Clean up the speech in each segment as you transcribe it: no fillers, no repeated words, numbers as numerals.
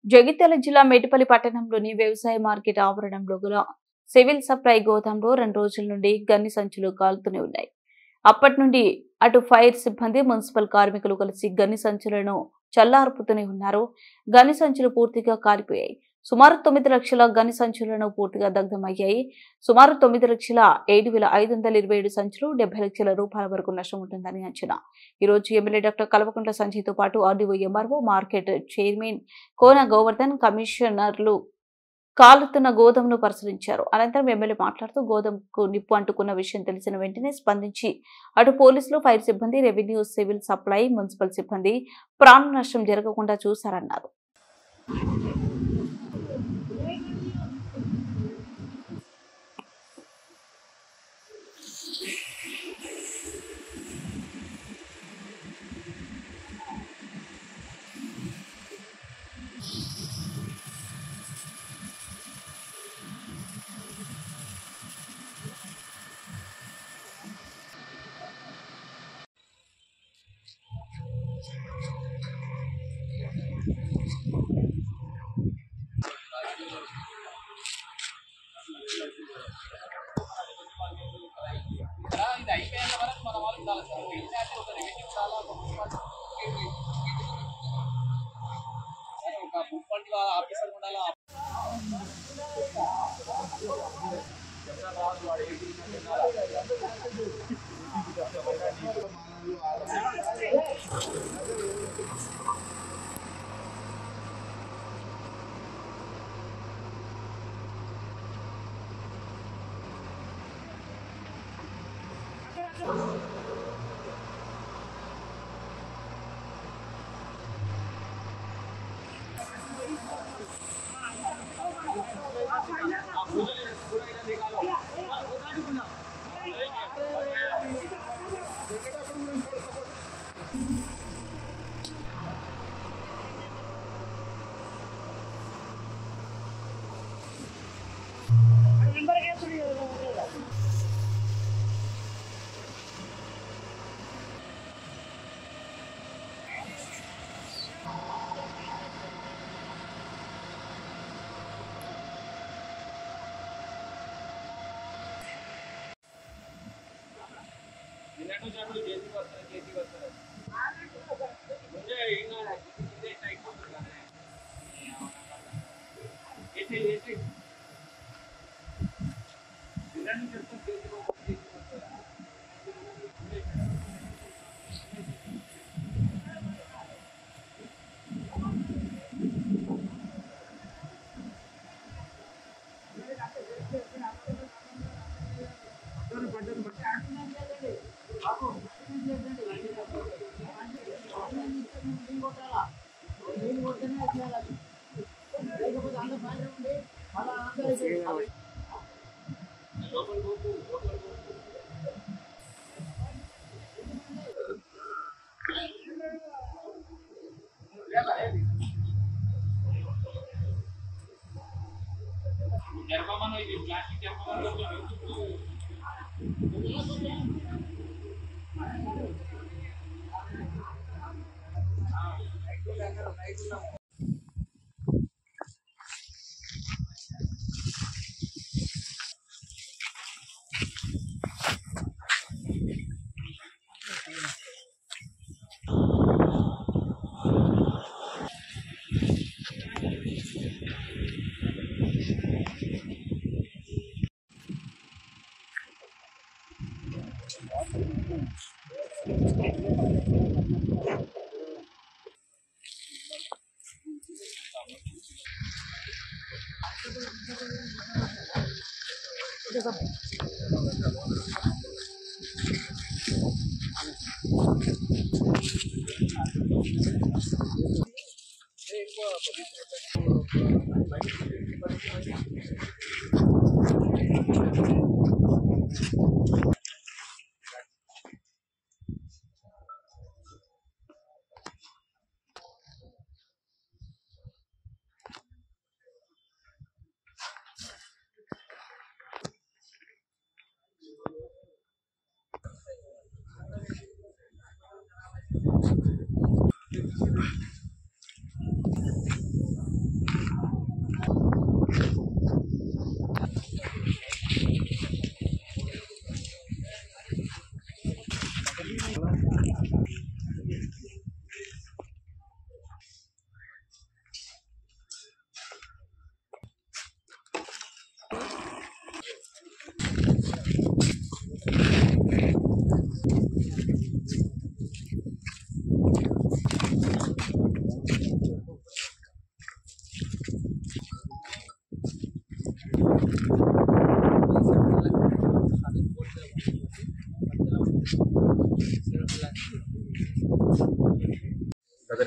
జగిత్యాల జిల్లా మేడిపల్లి పట్టణంలోని వ్యవసాయ మార్కెట్ ఆవరణంలో గల సివిల్ సప్లై గోదాంలో 2 రోజుల నుండి గన్ని సంచులు కాలుతూనే ఉన్నాయి. అప్పటి నుండి అటు ఫైర్ సిబ్బంది, మున్సిపల్ కార్మికులు కలిసి గన్ని సంచులను చల్లార్పుతూనే ఉన్నారు. గన్ని సంచులు పూర్తిగా కాలిపోయాయి. సుమారు 9 లక్షల గన్ని సంచులను పూర్తిగా దగ్ధమయ్యాయి. సుమారు 9,07,527 సంచులు 70 లక్షల రూపాయల వరకు నష్టం ఉంటుందని అంచనా. ఈ రోజు ఎమ్మెల్యే డాక్టర్ కల్వకుంట్ల సంజయ్తో పాటు ఆర్డీఓ, ఎంఆర్ఓ, మార్కెట్ చైర్మన్ కోన గోవర్ధన్, కమిషనర్లు కాలుతున్న గోదాంను పరిశీలించారు. అనంతరం ఎమ్మెల్యే మాట్లాడుతూ గోదాంకు నిప్పు అంటుకున్న విషయం తెలిసిన వెంటనే స్పందించి అటు పోలీసులు, ఫైర్ సిబ్బంది, రెవెన్యూ, సివిల్ సప్లై, మున్సిపల్ సిబ్బంది ప్రాణ నష్టం జరగకుండా చూశారన్నారు.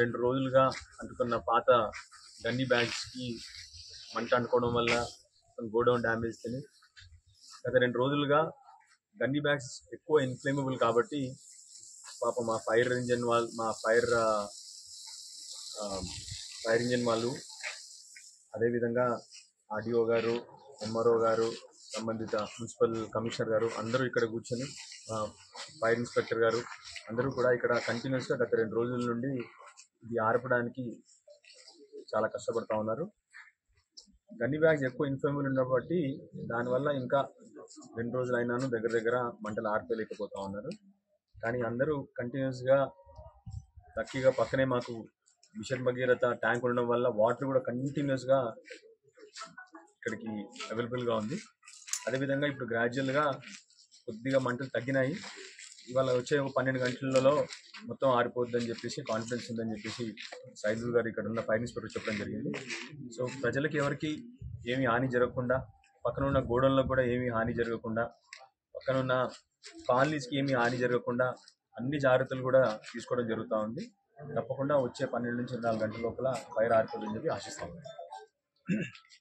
2 రోజులుగా అంటుకున్న పాత గన్నీ బ్యాగ్స్కి మంట అంటుకోవడం వల్ల గోడౌన్ డ్యామేజ్ తిని గత 2 రోజులుగా గన్నీ బ్యాగ్స్ ఎక్కువ ఇన్ఫ్లేమబుల్ కాబట్టి పాప మా ఫైర్ ఇంజిన్ వాళ్ళు అదేవిధంగా ఆర్డీఓ గారు, ఎంఆర్ఓ గారు, సంబంధిత మున్సిపల్ కమిషనర్ గారు అందరూ ఇక్కడ కూర్చొని ఫైర్ ఇన్స్పెక్టర్ గారు అందరూ కూడా ఇక్కడ కంటిన్యూస్గా గత 2 రోజుల నుండి ఇది ఆర్పడానికి చాలా కష్టపడుతూ ఉన్నారు. గన్నీ బ్యాగ్స్ ఎక్కువ ఇన్ఫ్లేమబుల్ ఉన్నప్పటి దానివల్ల ఇంకా 2 రోజులు అయినాను దగ్గర మంటలు ఆర్పలేకపోతూ ఉన్నారు. కానీ అందరూ కంటిన్యూస్గా లక్కీగా పక్కనే మాకు మిషన్ భగీరథ ట్యాంక్ ఉండడం వల్ల వాటర్ కూడా కంటిన్యూస్గా ఇక్కడికి అవైలబుల్గా ఉంది. అదేవిధంగా ఇప్పుడు గ్రాడ్యువల్గా కొద్దిగా మంటలు తగ్గినాయి. ఇవాళ వచ్చే 12 గంటలలో మొత్తం ఆరిపోద్దని చెప్పేసి కాన్ఫిడెన్స్ ఉందని చెప్పేసి సైదుల్ గారు ఇక్కడ ఉన్న ఫైర్ ఇన్స్పెక్టర్ చెప్పడం జరిగింది. సో ప్రజలకి ఎవరికి ఏమీ హాని జరగకుండా, పక్కన ఉన్న గోడౌన్లో కూడా ఏమీ హాని జరగకుండా, పక్కన ఉన్న కాలనీస్కి ఏమీ హాని జరగకుండా అన్ని జాగ్రత్తలు కూడా తీసుకోవడం జరుగుతూ ఉంది. తప్పకుండా వచ్చే 12 నుంచి 24 గంటల లోపల ఫైర్ ఆరిపోతుందని చెప్పి ఆశిస్తాం.